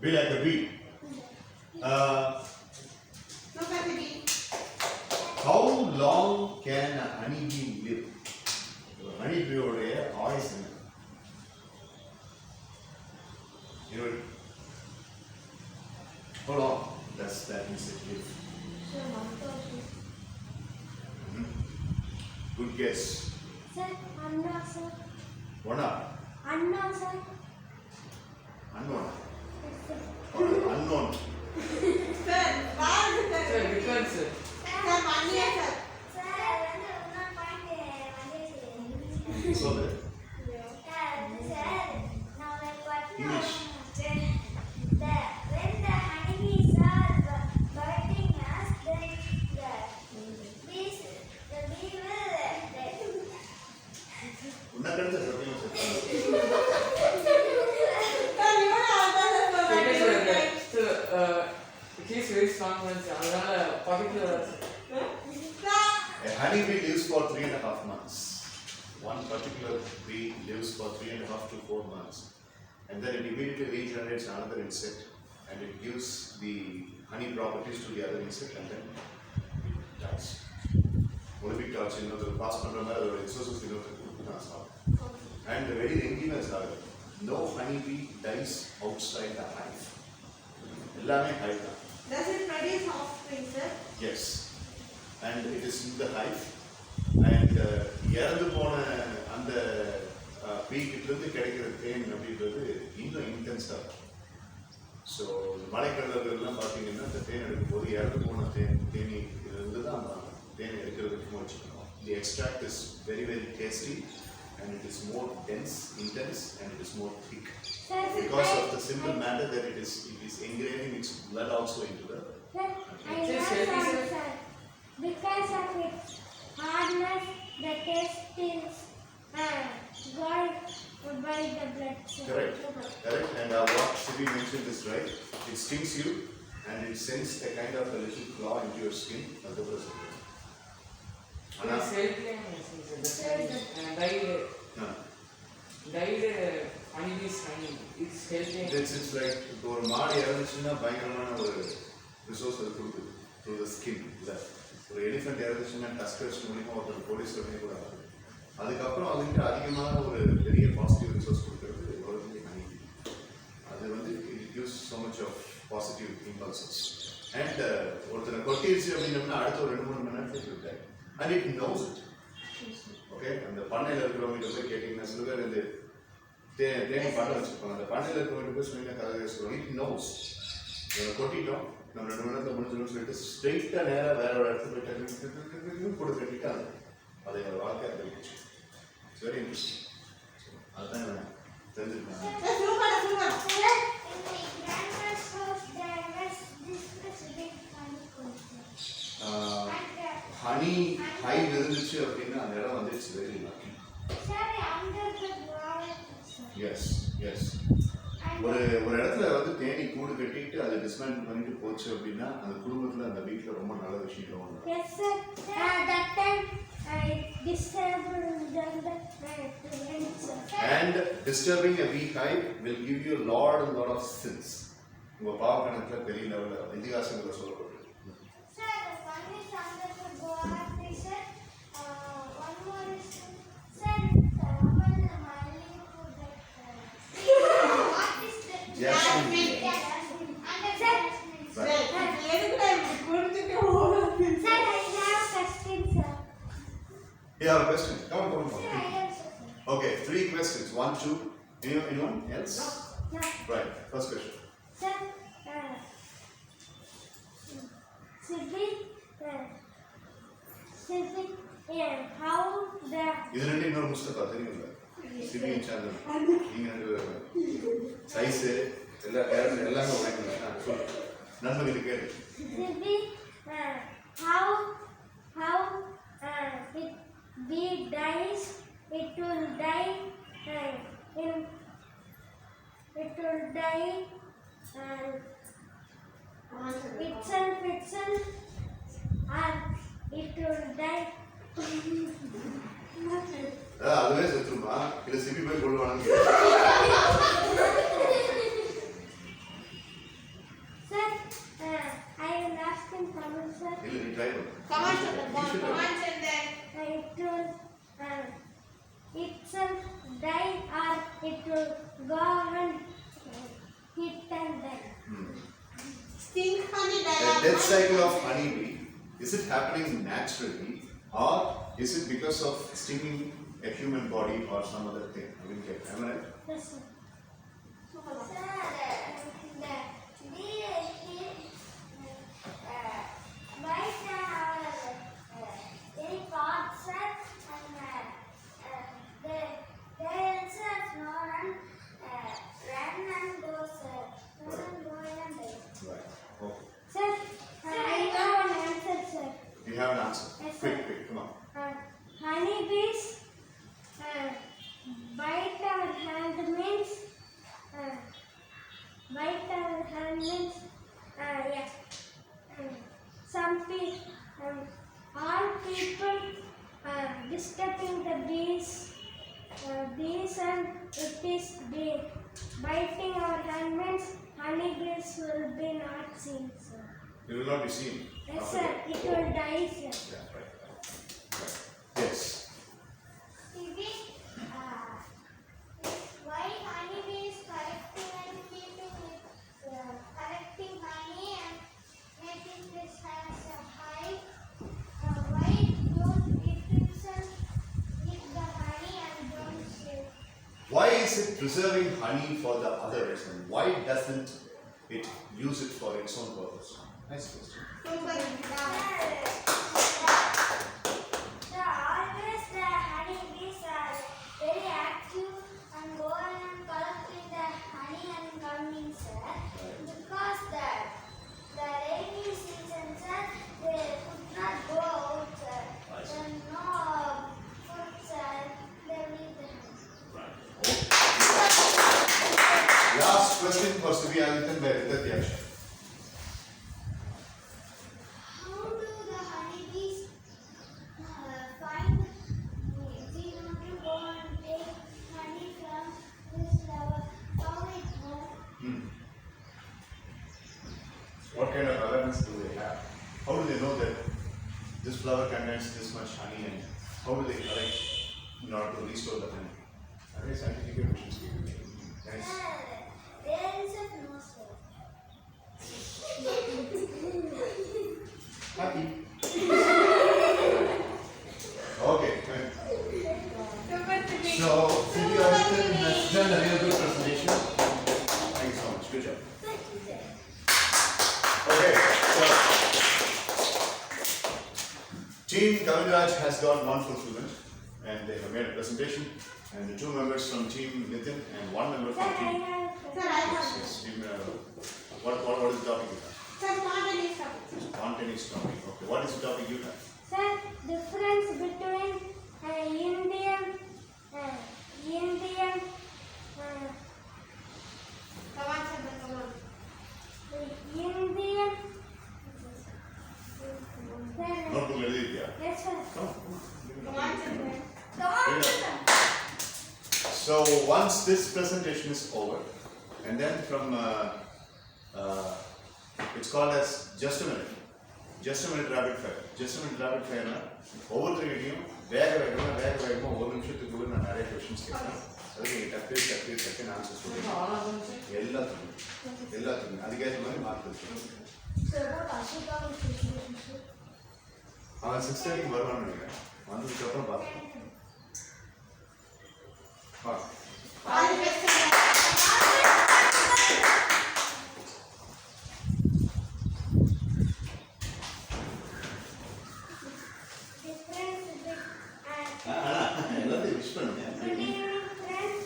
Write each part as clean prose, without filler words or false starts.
Be like a bee. How long can a honeybee live? Honeybee oda ஆயுசு என்ன? How long does that insect live? Good guess. Sir, unknown, sir. What up? Unknown, sir. Unknown. Yes, sir. Unknown. Sir, Sir, because sir, 1 year, sir. Sir, one point. So that Sir, now like what? English. When the honeybees are biting us, then the bee will. உன்னக்கடுத்த சத்தியம் சொல்றேன். Sir, you are he is very strong ones. அதனால particular A honeybee lives for 3.5 months. One particular bee lives for 3.5 to 4 months, and then it immediately regenerates another insect, and it gives the honey properties to the other insect, and then it dies. One big touch, the pass பண்ற மாதிரி அதோட எக்ஸோசஸ் and the very denginess are no honeybee dies outside the hive. எல்லாமே hive தான். Does it produce offspring, sir? Yes, and it is in the hive, and இறந்து போன அந்த பீ கிட்ட இருந்து கிடைக்கிற தேன் அப்படின்றது இன்னும் இன்டென்ஸாக இருக்கும். ஸோ மலைக்கடலெல்லாம் பார்த்தீங்கன்னா இந்த தேன் எடுக்கும்போது இறந்து போன தேனி இருந்து தான் அந்த தேன் எடுக்கிறதுக்கு வச்சுக்கணும். The extract is very very tasty, and it is more dense, intense, and it is more thick because of the simple matter that it is engraving its blood also into the. Sir, I Just love help me, that, sir. sir. Because of its hardness, the taste is gone by the blood. Sir. Correct. And what Sibi mentioned is right. It stings you, and it sends a kind of a little claw into your skin. That's the person. It's helping died honeybees honey. It's helping. It's like ஒரு மாடு இறந்துச்சுன்னா பயங்கரமான ஒரு resource அது கொடுக்குது through the skin. ஒரு elephant இறந்துச்சுன்னா tuskers மூலியமாக ஒருத்தர் police பண்ணி கூட ஆகுது. அதுக்கப்புறம் அதுக்கிட்ட அதிகமான ஒரு பெரிய பாசிட்டிவ் ரிசோர்ஸ் கொடுக்குறது ஒரு ஹனி. அது வந்து it gives so much of positive impulses. And ஒருத்தரை கொட்டிடுச்சு அப்படின்னம்னா அடுத்த ஒரு 2-3 மணி நேரத்துக்கு இருக்காது. And it knows it. Okay, அந்த பண்ணையில் இருக்கிறவங்க போய் கேட்டிங்கன்னா சில பேர் இந்த தேனி பண்ணை வச்சுருப்பாங்க. அந்த பண்ணையில் இருக்கிறவங்க போய் சொன்னீங்கன்னா கதை சொல்லுவாங்க. இட் நோஸ் நம்ம கொட்டிட்டோம், நம்ம 2 மணி நேரத்தில் முடிஞ்சிடும் சொல்லிட்டு ஸ்ட்ரெயிட்டாக நேராக வேற ஒரு இடத்துல போயிட்டு கூட கட்டிட்டாங்க. அதை என்னோட வாழ்க்கை அறிவிச்சு. It's very interesting. அதுதான் தெரிஞ்சுருக்காங்க. Sir, super. Sir, in my grandma's house, there was this big honeycomb. Honey hive இருந்துச்சு அப்படின்னா அந்த இடம் வந்து it's very lucky. Sir, under the ground. Yes ஒரு இடத்துல வந்து தேனி கூடு கட்டிட்டு அதை டிஸ்மேண்டில் பண்ணிட்டு போச்சு அப்படின்னா அந்த குடும்பத்தில் அந்த வீட்டில் ரொம்ப நல்ல விஷயம் வரும். Yes, sir. That time I disturbed the And disturbing a bee hive will give you a lot of sins. உங்க பாவ கணக்கில் பெரிய லெவலில் இதிகாசங்களை சொல்லப்படும். Sir, one is under the ground. Sir, one more is sir. What is that? Jasmine. And sir, Sir, எதுக்குடா இப்படி குடிச்சிட்டு ஓடுது? sir, I have question, sir. You have a question? Come on. Sir, I have question. Okay, 3 questions. 1, 2. Anyone else? No. Right. First question. Sir, how the இது ரெண்டு இன்னொரு முஸ்தபா தெரியுங்களா? CBN channel. நீங்க ரெண்டு சைஸ் எல்லா பேரும் எல்லாமே உடைக்கணும். சொல்லு. நண்பர்களுக்கு கேளு. how it bee dies, it will die itself and it will die. அதுவே செத்துருமா இல்ல சிபி போய் கொள்வானு to go and hit and die. Sting honey The death cycle of honeybee, is it happening naturally or is it because of stinging a human body or some other thing? I didn't get. Am I right? Yes, sir. Right. Okay. Sir, I have an answer, sir. You have an answer. Yes, sir. Quick, come on. Honeybees bite our hand means bite our hand means yeah. Some people, all people disturbing the bees and it is biting our hand means honeybees will be not seen, sir. You will not be seen. Yes, after sir. that. It will die, sir. Yeah, right. Yes. Why honeybee is collecting and keeping it, collecting honey and making this as a hive? Why don't it itself eat the honey and don't share? Why is it preserving honey for the others and why doesn't it use it for its own purpose? Nice question. Always the honeybees are very active and go and collecting the honey and coming, sir. Because the rainy season, sir, they could not go out, sir. There no food, sir. They need the honey. Last question was to be Nithin by Nithin. How do the honeybees find we want to go and take honey from this flower? How it know? What kind of awareness do they have? How do they know that this flower contains this much honey and how do they collect in order to restore the honey? Are they scientific questions? Nice. There is a no, sir. Happy. Okay, fine. So, Cindy Austin has done a real good presentation. Thank you so much. Good job. Okay, so Team Kavin has got one full student and they have made a presentation. And the two members from Team Nithin and one member Sir, from I Team. have. Sir, I have. Yes, team what is the topic you have? Sir, spontaneous topic. Spontaneous topic. Okay, what is the topic you have? Sir, difference between Indian, Come on, sir, come on. Indian. Notebook எழுதிருக்கியா? Yes, sir. Come on. Come on, sir. Come on, sir. So once this presentation is over, and then from it's called as just a minute rapid fire. Just a minute rapid fire na ஒவ்வொருத்தரையும் வேகமா ஒரு நிமிஷத்துக்குள்ள நான் நிறைய questions கேட்பேன். அதுக்கு டக்கு answer சொல்லுங்க. எல்லாத்துக்கும் அதுக்கேற்ற மாதிரி மார்க் இருக்கு. அவன் 6:30 வருவான்னு நினைக்கிறேன். வந்ததுக்கு அப்புறம் பார்க்கலாம். All the best, sir. Difference between எல்லாத்தையும் விஷ் பண்ணுங்க. good evening, friends.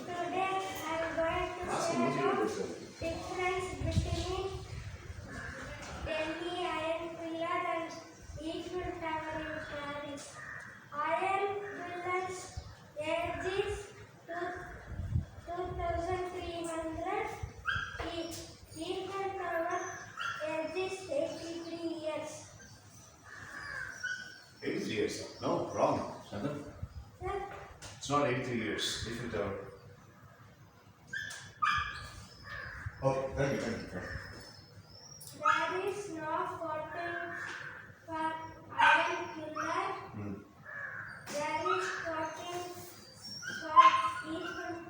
Today I am going to Ask say him what you about want to say. difference between Delhi Iron Pillar and Eiffel Tower in Paris. Iron pillars age is 2,300. Eiffel Tower age is 83 years. 83 years. No, wrong. Chandan. Sir, It's not 83 years. Eiffel Tower. Okay, thank you. there is no voting for Iron Pillar. There is voting for Eiffel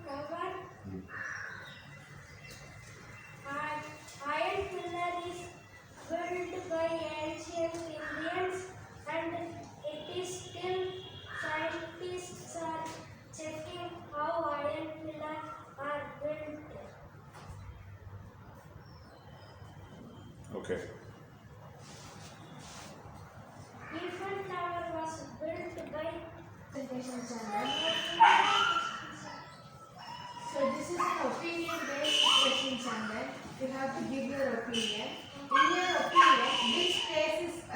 Tower. Okay. Eiffel Tower was built by Presentation channel. So this is an opinion-based question channel. You have to give your opinion. In your opinion, which tourist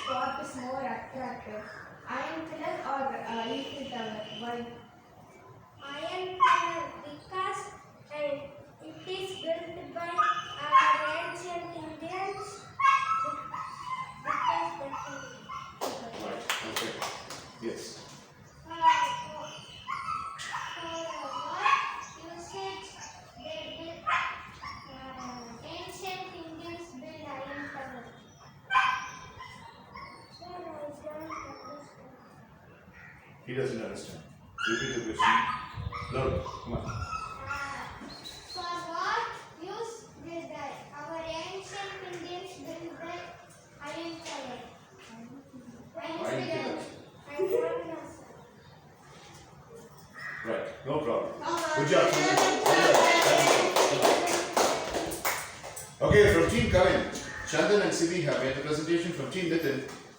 spot is more attractive? Iron Pillar or Eiffel Tower? Why? Iron Pillar because it is built by our ancient Indians because Right. Okay. Yes. for what usage they built ancient Indians built Iron Tower. Sir, I don't understand. He doesn't understand. Repeat the question. No. Come on. For what use did our ancient Indians build the Iron Tower? Iron Pillar. I don't know, sir. Right. No problem. Good job. Okay, from Team Kavin, Chandan and Sivi have made the presentation. From Team Nithin,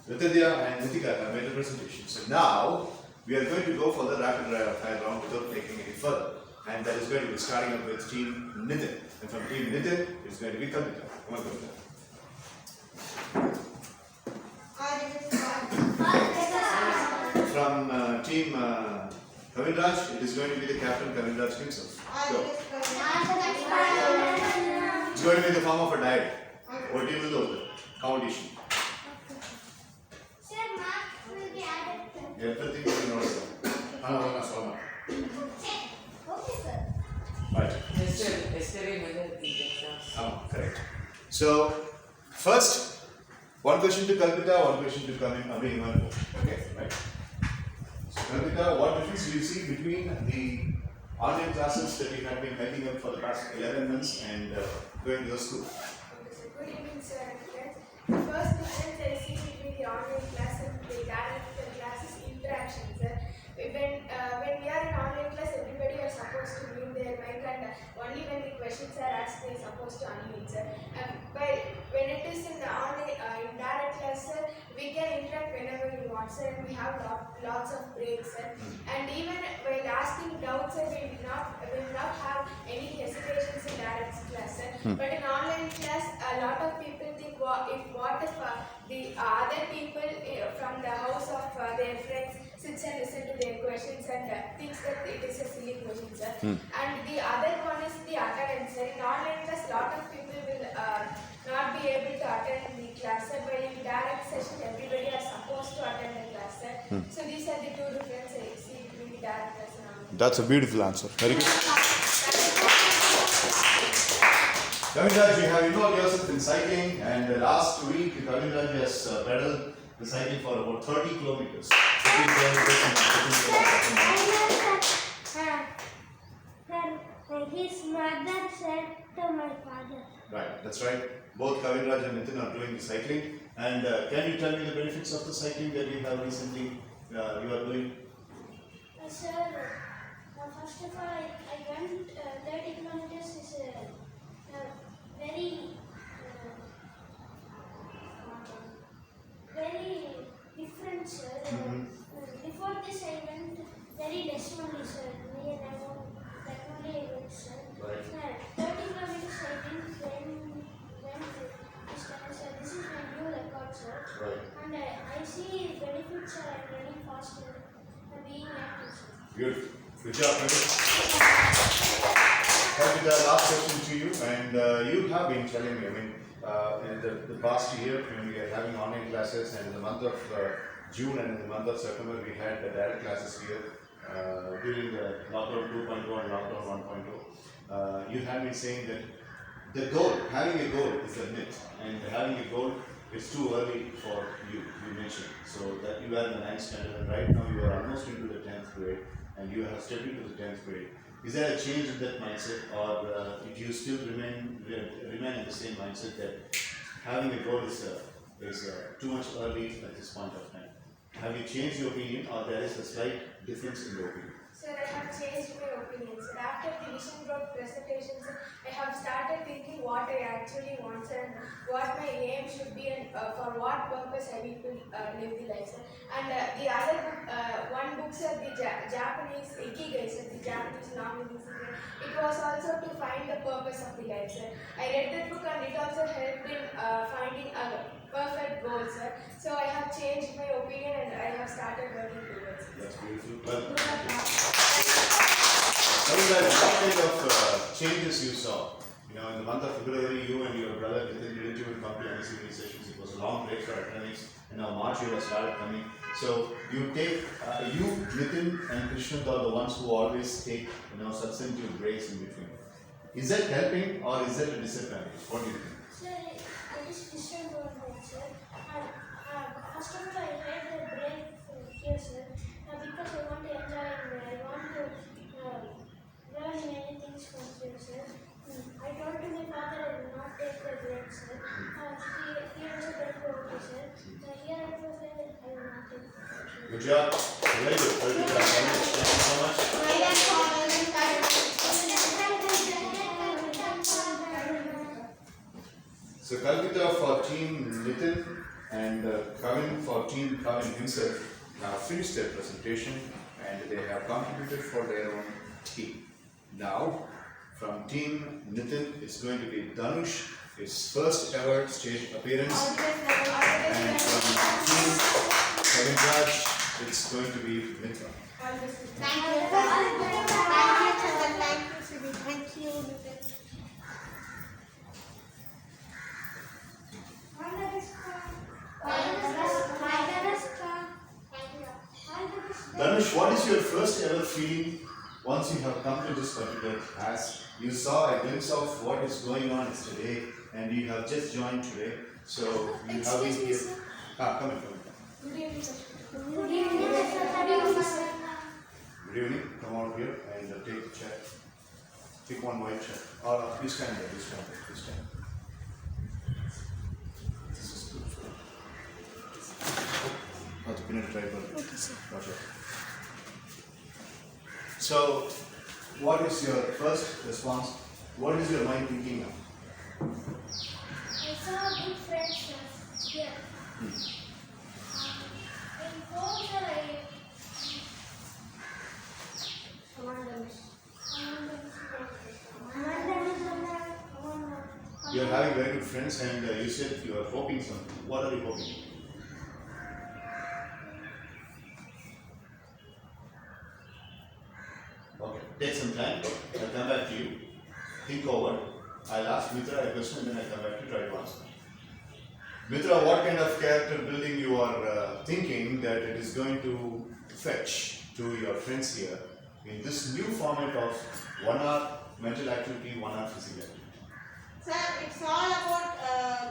Nitya and Nitika have made the presentation. So now we are going to go for the rapid fire round without taking any further. And that is going to be starting up with Team Nithin. And from Team Nithin, it's going to be Kavita. Come on, Kavita. From Team Kavinraj, it is going to be the captain Kavinraj himself. Go. It's going to be in the form of a diary. What do you do with the competition? Sir, marks will be added to. Everything will be noted. Okay, sir. right. Yesterday, Mother did exams. Correct. So, first, one question to Kalpita, one question to Kavin, one. Okay, right. So, Kalpita, what difference do you see between the online classes that you have been making up for the past 11 months and going to the school? Okay, so good evening, sir and friends. The first difference I see between the online class and the direct class is interaction, sir. When we are in online class, everybody is supposed to mute their mic and only when the questions are asked, they are supposed to unmute, sir. But when it is in the online in direct class, sir, we can interact whenever we want, sir, and we have lots of breaks, sir. And even while asking doubts, sir, we will not have any hesitations in direct class, sir. But in online class, a lot of people think, what if the other people from the house of their friends sits and listen to their questions and thinks that it is a silly question, sir. And the other one is the attendance, sir. In online class, a lot of people will not be able to attend the class, sir. But in direct session, everybody is supposed to attend the class, sir. So these are the two differences I see between the direct class and online. That's a beautiful answer. Very good. Kavinraj, you have involved yourself in cycling, and last week Kavinraj has pedaled the cycling for about 30 kilometers. His mother said to my father. Right, that's right. Both Kavinraj and Nithin are doing the cycling. And can you tell me the benefits of the cycling that you have recently you are doing? Sir, first of all, I went 30 kilometers is very different, sir. Before this, I went very less only, sir. That only I went, sir. Right. 30 kilometers I didn't went this time, sir. This is my new record, sir. Right. And I see benefits, sir. I'm running faster and being active, sir. Beautiful. Good job, Kavita, last question to you. And you have been telling me, in the past year, when we are having online classes, and in the month of June and in the month of September, we had the direct classes here during the lockdown 2.0 and lockdown 1.0. You have been saying that the goal, having a goal is a myth, and having a goal is too early for you mentioned. So that you are in the 9th standard, and right now you are almost into the 10th grade, and you have stepped into the 10th grade. Is there a change in that mindset, or do you still remain in the same mindset that having a goal is too much early at this point of time? Have you changed your opinion, or there is a slight difference in your opinion? Sir, I have changed my opinion, sir. After the vision board presentations, I have started thinking what I actually want and what my aim should be and for what purpose I need to live the life. And the other book, one book said the Japanese Ikigai, sir, the Japanese long meaning. It was also to find the purpose of the life, sir. I read that book and it also helped in finding a perfect goal, sir. So I have changed my opinion and I have started working towards it. That's beautiful. Well, what kind of changes you saw? You know, in the month of February, you and your brother Nithin didn't even come to any senior sessions. It was a long break for academics, and now March you have started coming. So you take, you, Nithin and Krishnan are the ones who always take, substantive breaks in between. Is that helping or is that a disadvantage? What do you think? Sir, it is different one, sir. First of all, I had the break here, sir, because I want to enjoy and I want to learn many things from here, sir. I told to my father I will not take the break, sir. He also told me, okay, sir. Here I was I will not take the break. Good job. Very good. Very good. Thank you so much. So Kalpita for team Nithin and Kavin for team Kavin himself now finished their presentation and they have contributed for their own team. Now from team Nithin it's going to be Dhanush, his first ever stage appearance, and from team Kavin Raj it's going to be Mitra. Thank you. Dhanush, what is your first ever feeling once you have come to this particular class? You saw a glimpse of what is going on yesterday and you have just joined today. So you have been here. Come in. Good evening, sir. Good evening, sir. Good evening. Come out here and take the chair. Pick one white chair. Or please stand there. Please stand there. Please stand. This is good for you. Oh, the peanut driver. Okay, sir. Gotcha. So, what is your first response? What is your mind thinking now? I saw good friends here. In home, sir, You are having very good friends and you said you are hoping something. What are you hoping? Okay, take some time. I'll come back to you. Think over. I'll ask Mitra a question and then I'll come back to try to answer. Mitra, what kind of character building you are thinking that it is going to fetch to your friends here in this new format of 1 hour mental activity, 1 hour physical activity? Sir, it's all about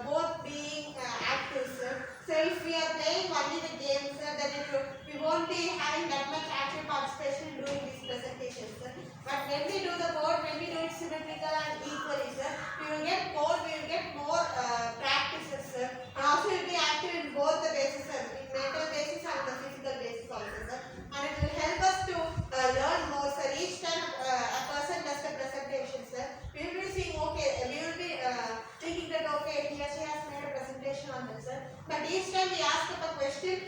both being active, sir. So if we are playing only the game, sir, then we won't be having that much active participation during these presentations, sir. But when we do the board, when we do it symmetrical and equally, sir, we will get more practices, sir. And also we will be active in both the bases, sir, in mental basis and the physical basis also, sir. And it will help us to learn more, sir. Each time a person does the presentation, sir, we will be seeing, okay, we will be thinking that, okay, he or she has made a presentation on this, sir. But each time we ask a question,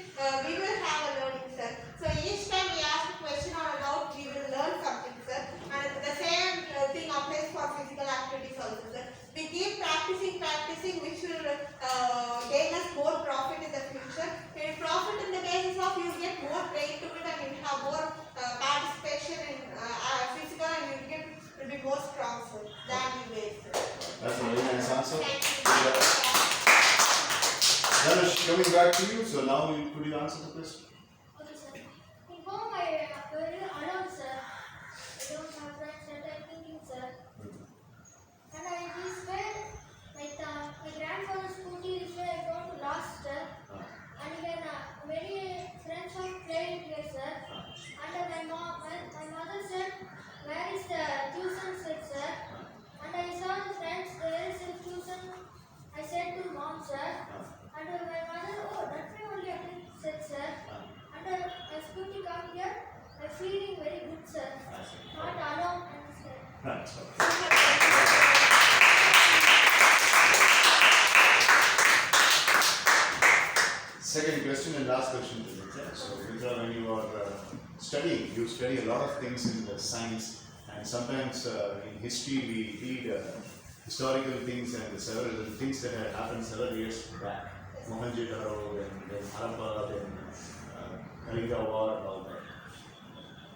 we will have a learning, sir. So each time we ask a question or a doubt, we will learn something, sir. And the same thing applies for physical activities also, sir. We keep practicing, which will gain us more profit in the future. And profit in the basis of you get more trained to it and you have more participation in physical and will be more strong, sir, than you made, sir. That's a very nice answer. Thank you. Dhanush, coming back to you, so now could you answer the question? okay, sir. In home, I am very alone, sir. I don't have friends that I'm thinking, sir. And I this way, like my grandfather's scooty is where I got lost, sir. And even many friends are playing here, sir. And my mother said, where is the tuition set, sir? And I saw the friends, there is a tuition. I said to mom, sir. And my mother, oh, that way only I said, sir. Right. Second question and last question to Mitra. So, Mitra, when you are studying, you study a lot of things in the science, and sometimes in history we read historical things and several things that had happened several years back. Mohenjo-daro, then Harappa, then Kalinga War, and all that.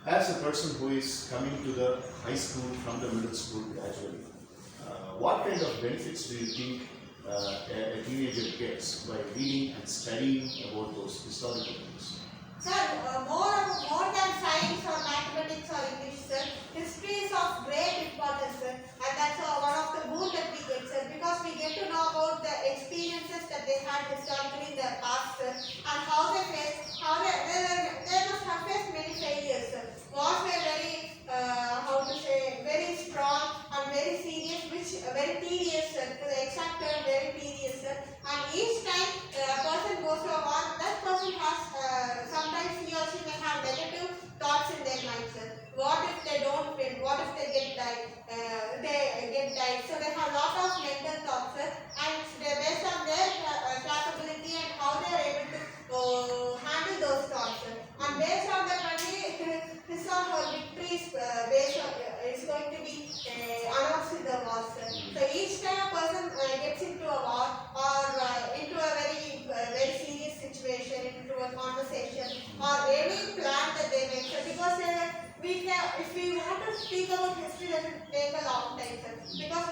As a person who is coming to the high school from the middle school gradually, what kind of benefits do you think a teenager gets by reading and studying about those historical things? Sir, more than science or mathematics or English, sir, history is of great importance, sir, and that's one of the boon that we get, sir, because we get to know about the experiences that they had historically in the past, sir, and how they faced, they must have faced many failures, sir. Was were very, very strong and very serious, which very tedious, sir, to the exact term, very tedious, sir. And each time a person goes to a war, that person has sometimes he or she may have negative thoughts in their mind, sir. What if they don't win? What if they get died? So they have a lot of mental thoughts, sir, and they based on their capability and how they are able to handle those thoughts, sir. And based on that only his or her victory is going to be announced in the war, sir. So each time a person gets into a war or into a very serious situation, into a conversation or any plan that they make, sir, because if we want to speak about history, that will take a long time, sir. Because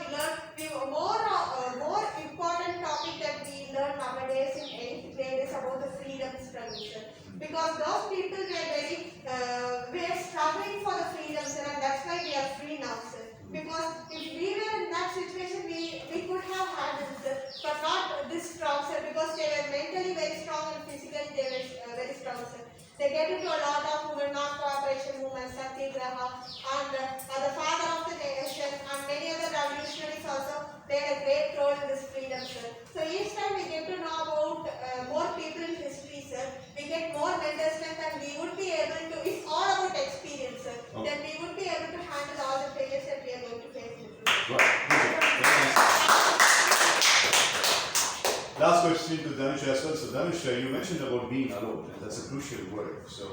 more important topic that we learn nowadays in 8th grade is about the freedom struggle, sir. Because those people we are struggling for the freedom, sir, and that's why we are free now, sir. Because if we were in that situation, we could have had it, sir, but not this strong, sir, because they were mentally very strong and physically they were very strong, sir. They get into a lot of women non-cooperation movements, Satyagraha, and the father of the nation, and many other revolutionaries also played a great role in this freedom, sir. So each time we get to know about more people in history, sir, we get more mental strength, and we would be able to, it's all about experience, sir, then we would be able to handle all the failures that we are going to face in the future. Last question to Dhanush as well. So Dhanush, you mentioned about being alone, and that's a crucial word. So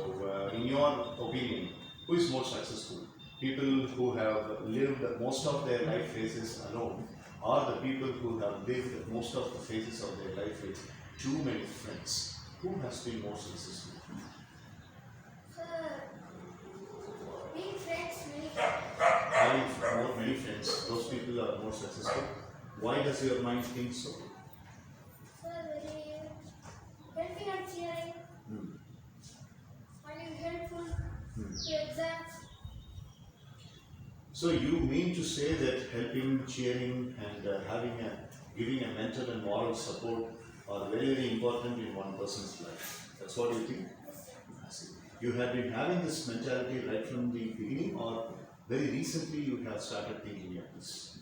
in your opinion, who is more successful? People who have lived most of their life phases alone, or the people who have lived most of the phases of their life with too many friends? Who has been more successful? Being friends, Having many friends, those people are more successful. Why does your mind think so? Helping and cheering, finding helpful to exams. So you mean to say that helping, cheering, and giving a mental and moral support are very, very important in one person's life. That's what you think? I see. You have been having this mentality right from the beginning, or very recently you have started thinking of this?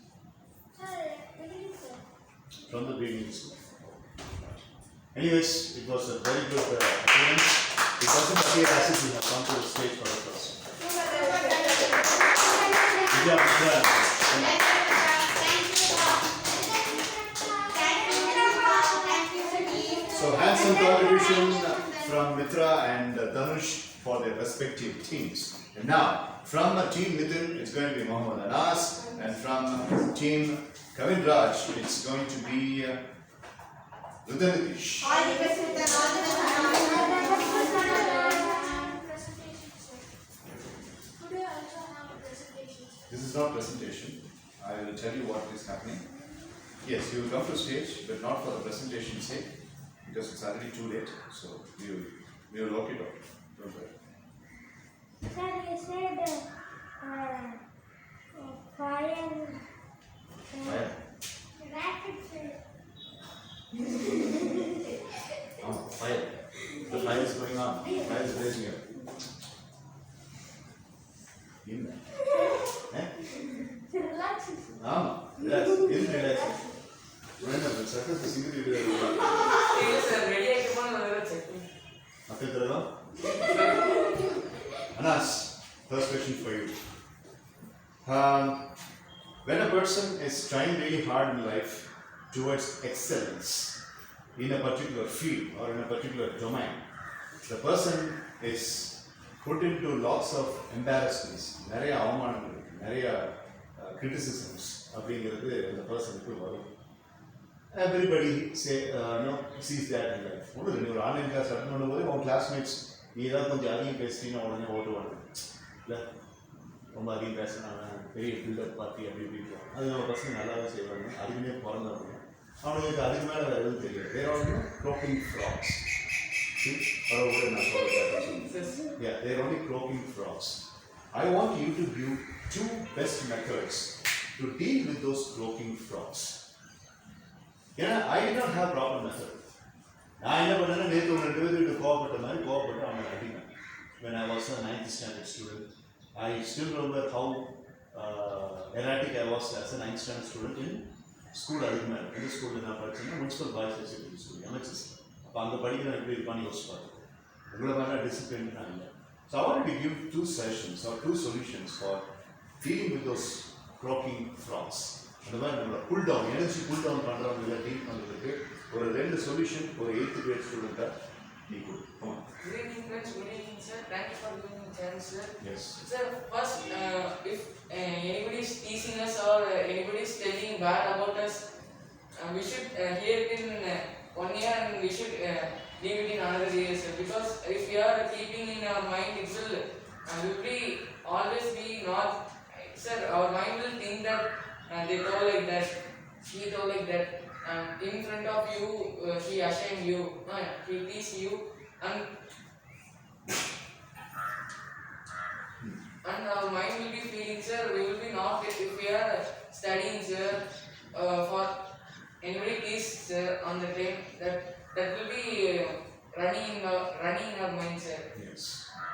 From the beginning, sir. Anyways, it was a very good appearance. It doesn't appear as if you have come to the stage for a class. So handsome contribution from Mitra and Dhanush for their respective teams. And now, from team Nithin, it's going to be Mohammed Anas, and from team Kavin Raj, it's going to be Nithin. All the best with the all the Today I also have a presentation. This is not presentation. I will tell you what is happening. Yes, you will come to stage, but not for the presentation sake, because it's already too late. So we will work it out. Don't worry. Sir, you said fire. Fire. Rapid fire. Oh, fire. The fire is going on. Fire is blazing here. In there. Eh? Relax. Relax. Is relaxing. Remember, success is single video. sir, ready I check. After the Anas, first question for you. When a person is trying really hard in life towards excellence in a particular field or in a particular domain, the person is put into lots of embarrassments, நிறைய அவமானங்கள், நிறைய criticisms அப்படிங்கிறது அந்த பர்சனுக்கு வரும். Everybody sees that in life. ஒன்று நீ ஒரு ஆன்லைன் கிளாஸ் அட்டன் பண்ணும்போது உன் கிளாஸ்மேட்ஸ் நீ ஏதாவது கொஞ்சம் அதிகம் பேசிட்டீங்கன்னா உடனே ஓட்டுவாங்க, இல்லை ரொம்ப அதிகம் பேசினாங்க, பெரிய பில்டப் பார்ட்டி அப்படி இப்படின்னு. அது நம்ம பசங்க நல்லாவே செய்வாங்க, அதுக்குமே பிறந்தவங்க. அவனுக்கு அதுக்கு மேலே வேறு எதுவும் தெரியாது. There are croaking frogs. பரவாயில்ல, நான் சொல்கிறேன். Yeah, they are only croaking frogs. I want you to give 2 best methods to deal with those croaking frogs. ஏன்னா I did not have proper method. நான் என்ன பண்ணேன்னா நேற்று ஒரு 2 பேருக்கு கோவப்பட்ட மாதிரி கோவப்பட்டு அவனை அடிப்பேன். When I was a 9th standard student, I still remember how erratic I was as a 9th standard student in school. அதுக்கு மேலே எந்த ஸ்கூலில் நான் படித்தேன்னா municipal boys high secondary school, MHS. அப்போ அங்கே படிக்கிறேன் எப்படி இருப்பான்னு யோசிச்சு பார்த்தேன். உங்களை மேலே டிசிப்ளின் நான் இல்லை. So I wanted to give 2 sessions or 2 solutions for dealing with those croaking frogs. அந்த மாதிரி நம்மளை pull down, energy pull down பண்ணுறவங்களை டீல் பண்ணுறதுக்கு ஒரு 2 சொல்யூஷன் ஒரு 8th grade ஸ்டூடெண்ட்டாக நீ கொடு. Good evening friends, good evening sir. Thank you for giving me a chance sir. Yes. Sir, first if anybody is teasing us or anybody is telling bad about us, we should hear it in 1 year and we should leave it in another year sir. Because if we are keeping in our mind, it will be always be not, sir, our mind will think that they told like that, he told like that, in front of you he ashamed you, he teased you, and our mind will be feeling sir, we will be not, if we are studying sir, for anybody tease sir on the time, that will be running in our mind sir. Yes.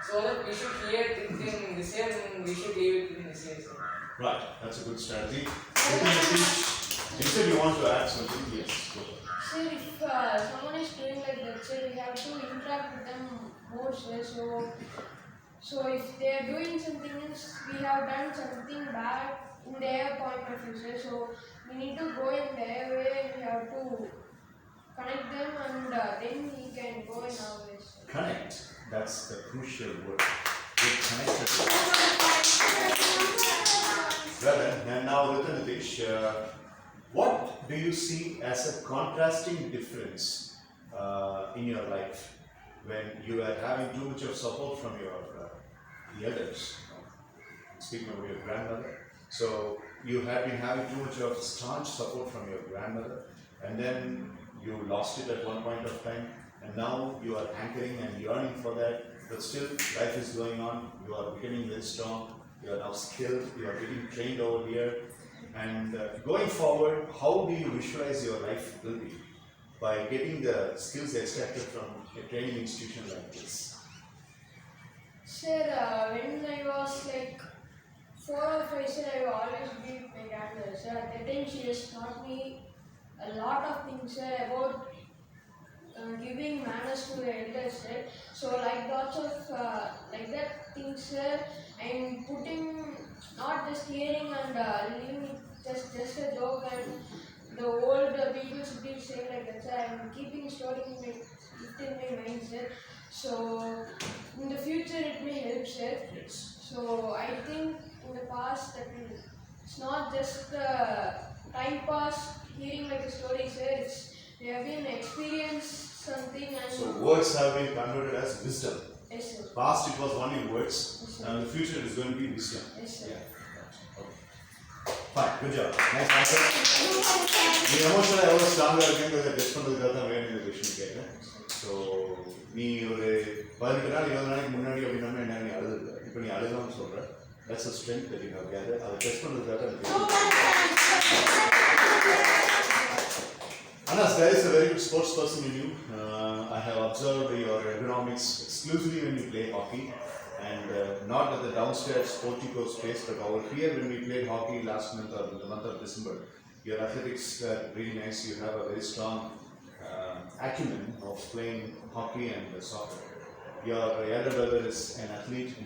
So that we should hear it in this year and we should leave it in this year sir. Right, that's a good strategy. You said you want to add something. Yes. Go ahead. Sir, if someone is doing like that, sir, we have to interact with them more, sir. So if they are doing something else, we have done something bad in their point of view, sir. So we need to go in their way. We have to connect them, and then we can go in our way, sir. Connect. That's the crucial word. Get connected. Well then, and now Nithin, what do you see as a contrasting difference in your life when you are having too much of support from your elders? Speaking about your grandmother, so you have been having too much of staunch support from your grandmother, and then you lost it at one point of time, and now you are anchoring and yearning for that, but still life is going on, you are becoming very strong, you are now skilled, you are getting trained over here, and going forward, how do you visualize your life will be by getting the skills extracted from a training institution like this? Sir, when I was like 4 or 5, sir, I will always be with my grandmother, sir. At that time, she has taught me a lot of things, sir, about giving manners to the elders, sir. So like lots of like that things, sir, I'm putting, not just hearing and leaving it just a joke, and the old people should be saying like that, sir. I'm keeping storing in my mind, sir. So in the future it may help, sir. Yes. So I think in the past that it's not just time pass hearing like a story, sir. We have been experienced something, and So words have been converted as wisdom. yes, sir. Past it was only words, Yes, sir. and the future is going to be wisdom. Yes, sir. Yeah. Okay. Fine. Good job. Nice answer. நீ எமோஷனலாக எவ்வளோ ஸ்ட்ராங்காக இருக்குங்கிறத test பண்ணுறதுக்காக தான் வேணும் இந்த question கேட்டேன். ஸோ நீ ஒரு 18 நாள் 20 நாளைக்கு முன்னாடி அப்படின்னா என்ன நீ அழுதுல, இப்போ நீ அழுதான்னு சொல்கிற. That's a strength that you have gathered. அதை டெஸ்ட் பண்ணுறதுக்காக Anas, there is a very good sports person in you. I have observed your ergonomics exclusively when you play hockey, and not at the downstairs portico space, but over here when we played hockey last month or in the month of December. Your athletics are really nice. You have a very strong acumen of playing hockey and soccer. Your elder brother is an athlete.